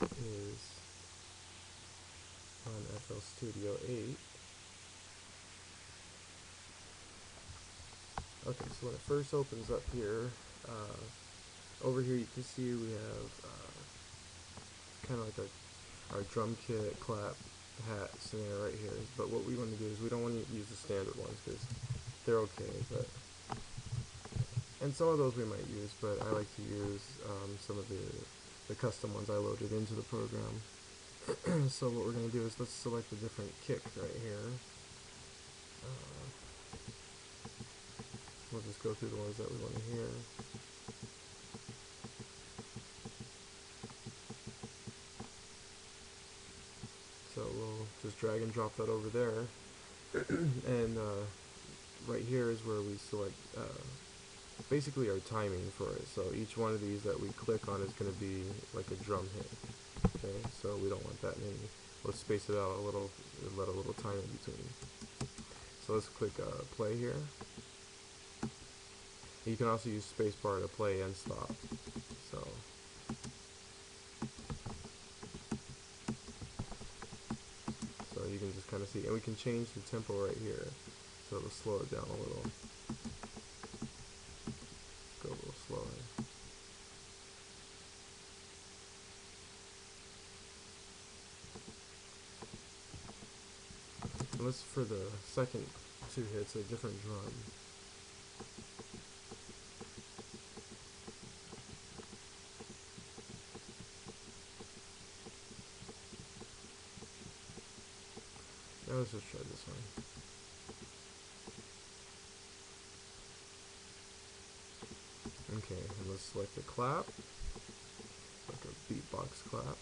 is on FL Studio 8. Okay, so when it first opens up here, over here you can see we have kind of like our drum kit, clap, hat, snare right here. But what we want to do is we don't want to use the standard ones because they're okay, but and some of those we might use, but I like to use some of the custom ones I loaded into the program. So what we're going to do is let's select a different kick right here. We'll just go through the ones that we want to hear. So we'll just drag and drop that over there. And right here is where we select basically our timing for it. So each one of these that we click on is going to be like a drum hit. Okay, so we don't want that many. Let's space it out a little, let a little time in between. So let's click play here. You can also use spacebar to play and stop. So you can just kind of see, and we can change the tempo right here, so it'll slow it down a little. Go a little slower. And let's, for the second two hits, a different drum. Now let's just try this one. Okay, and let's select a clap, like a beatbox clap.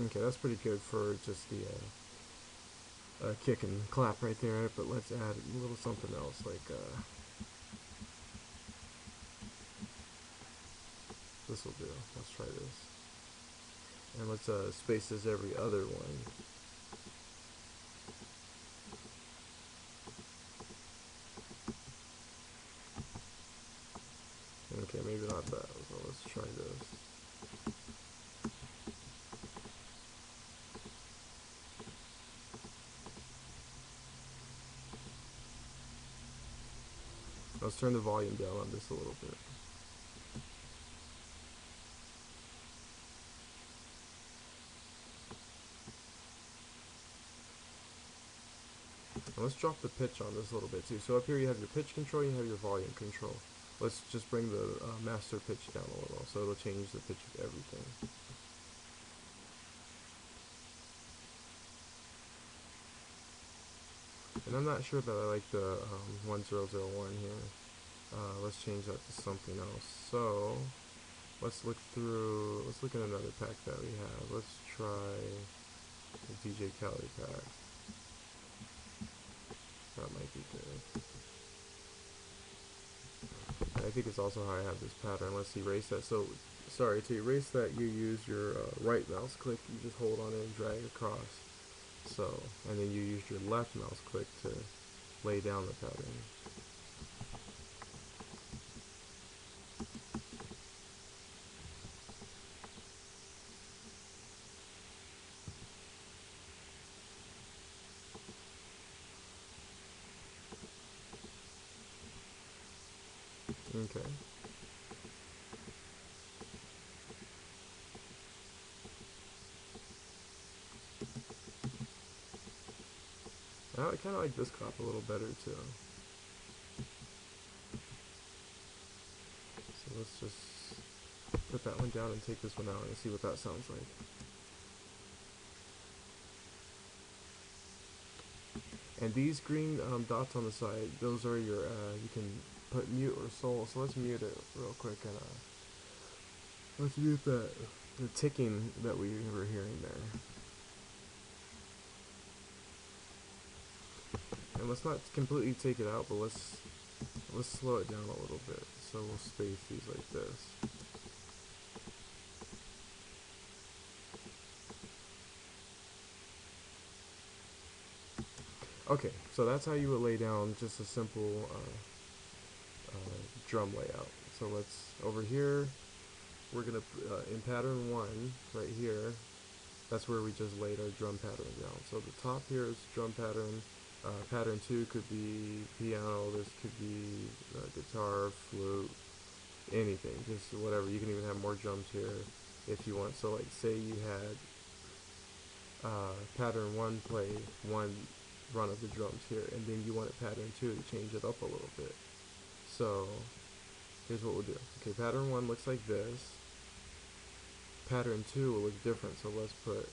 Okay, that's pretty good for just the kick and clap right there, but let's add a little something else, like this will do. Let's try this. And let's space this every other one. Okay, maybe not that, so let's try this. Let's turn the volume down on this a little bit. And let's drop the pitch on this a little bit too. So up here you have your pitch control, you have your volume control. Let's just bring the master pitch down a little, so it'll change the pitch of everything. And I'm not sure that I like the 1001 here. Let's change that to something else. So let's look at another pack that we have. Let's try the DJ Khaled pack. That might be good. I think it's also how I have this pattern. Let's erase that. So, sorry, to erase that you use your right mouse click. You just hold on it and drag across. So, and then you use your left mouse click to lay down the pattern. Okay. I kind of like this clap a little better too. So let's just put that one down and take this one out and see what that sounds like. And these green dots on the side, those are your, you can put mute or sol. So let's mute it real quick and let's mute the ticking that we were hearing there. And let's not completely take it out, but let's slow it down a little bit. So we'll space these like this. Okay, so that's how you would lay down just a simple drum layout. So let's, over here, we're gonna, in pattern 1, right here, that's where we just laid our drum pattern down. So the top here is drum pattern. Pattern 2 could be piano, this could be guitar, flute, anything, just whatever. You can even have more drums here if you want. So like say you had pattern 1 play one run of the drums here, and then you wanted pattern 2 to change it up a little bit. So here's what we'll do. Okay, pattern 1 looks like this. Pattern 2 will look different, so let's put,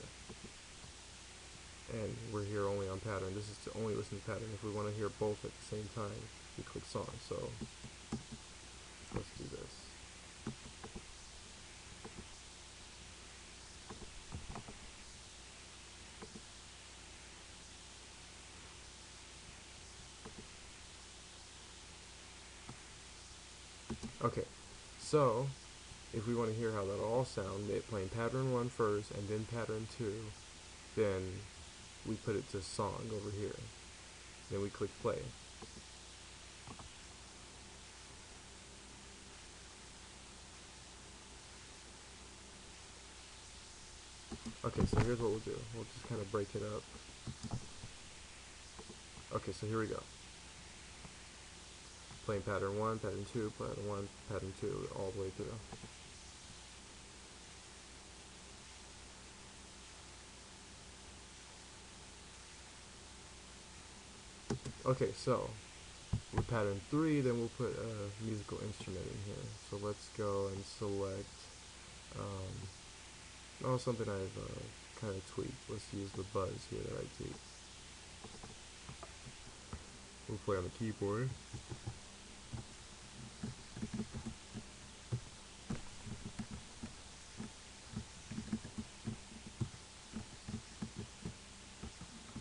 and we're here only on pattern. This is to only listen to pattern. If we want to hear both at the same time, we click song. So let's do this. Okay, so if we want to hear how that all sound, playing pattern 1 first and then pattern 2, then we put it to song over here. Then we click play. Okay, so here's what we'll do. We'll just kind of break it up. Okay, so here we go. Playing pattern 1, pattern 2, pattern 1, pattern 2, all the way through. Okay, so with pattern 3, then we'll put a musical instrument in here. So let's go and select, something I've kind of tweaked. Let's use the buzz here that I tweaked. We'll play on the keyboard.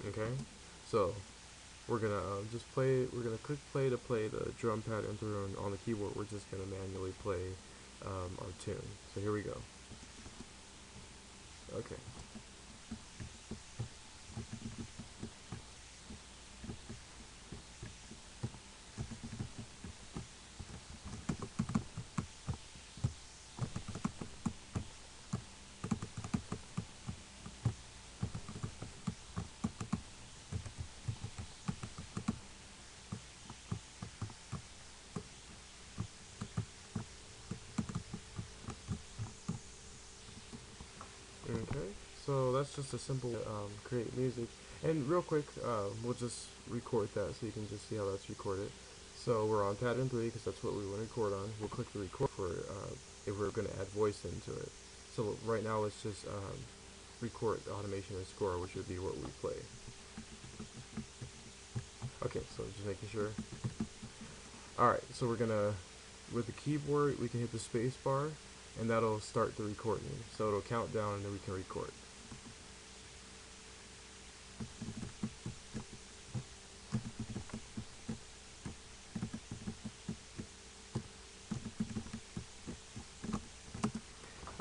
Okay, so we're gonna just play. We're gonna click play to play the drum pattern through, and on the keyboard we're just gonna manually play our tune. So here we go. Okay. Okay, so that's just a simple create music. And real quick, we'll just record that so you can just see how that's recorded. So we're on pattern 3 because that's what we want to record on. We'll click the record for if we're going to add voice into it. So right now let's just record the automation and score, which would be what we play. Okay, so just making sure. Alright, so we're going to, with the keyboard, we can hit the space bar, and that'll start the recording. So it'll count down and then we can record.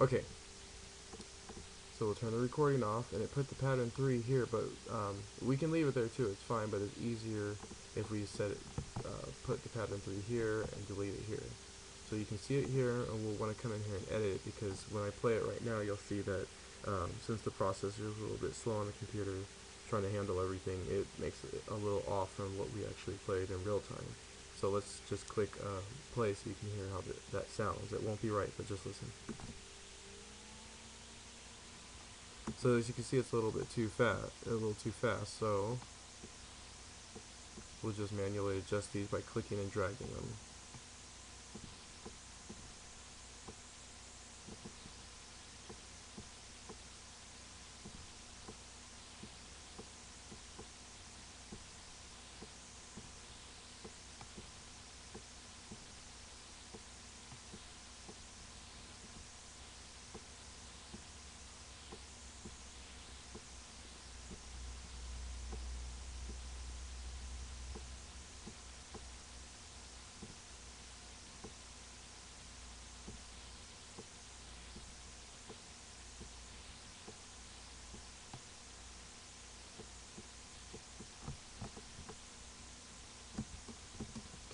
Okay, so we'll turn the recording off, and it put the pattern 3 here, but we can leave it there too, it's fine, but it's easier if we set it, put the pattern 3 here and delete it here. So you can see it here, and we'll want to come in here and edit it, because when I play it right now, you'll see that since the processor is a little bit slow on the computer, trying to handle everything, it makes it a little off from what we actually played in real time. So let's just click play so you can hear how that sounds. It won't be right, but just listen. So as you can see, it's a little too fast, so we'll just manually adjust these by clicking and dragging them.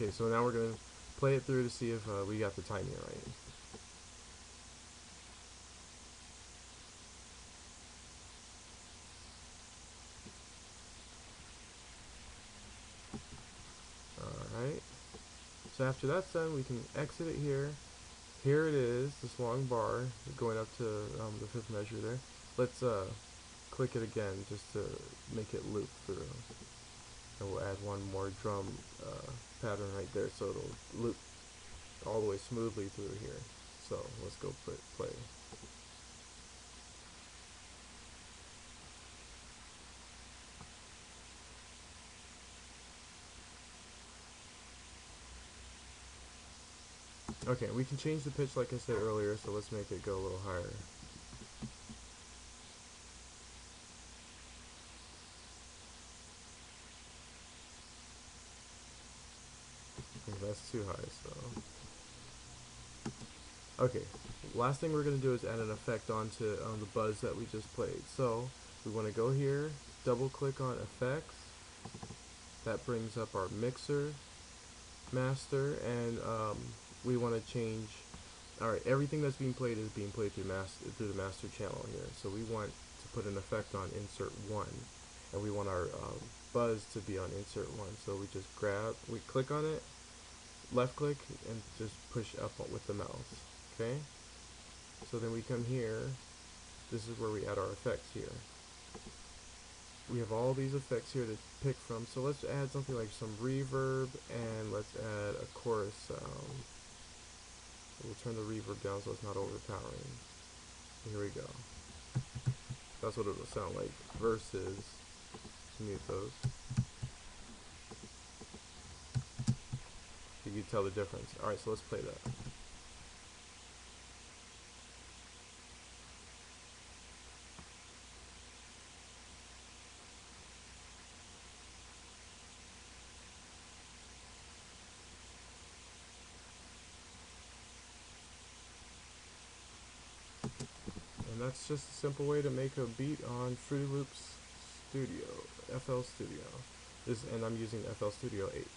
Okay, so now we're gonna play it through to see if we got the timing right. Alright, so after that's done, we can exit it here. Here it is, this long bar going up to the fifth measure there. Let's click it again just to make it loop through. And we'll add one more drum pattern right there so it'll loop all the way smoothly through here. So let's go play. Okay, we can change the pitch like I said earlier, so let's make it go a little higher. Okay, that's too high, so... Okay, last thing we're going to do is add an effect onto the buzz that we just played. So, we want to go here, double click on effects. That brings up our mixer, master, and we want to change... Alright, everything that's being played is being played through the master channel here. So we want to put an effect on insert 1. And we want our buzz to be on insert 1. So we just we click on it, left click, and just push up with the mouse. Okay? So then we come here. This is where we add our effects here. We have all these effects here to pick from. So let's add something like some reverb, and let's add a chorus sound. We'll turn the reverb down so it's not overpowering. Here we go. That's what it'll sound like versus mute those. You can tell the difference. Alright, so let's play that. And that's just a simple way to make a beat on Fruity Loops Studio, FL Studio. And I'm using FL Studio 8.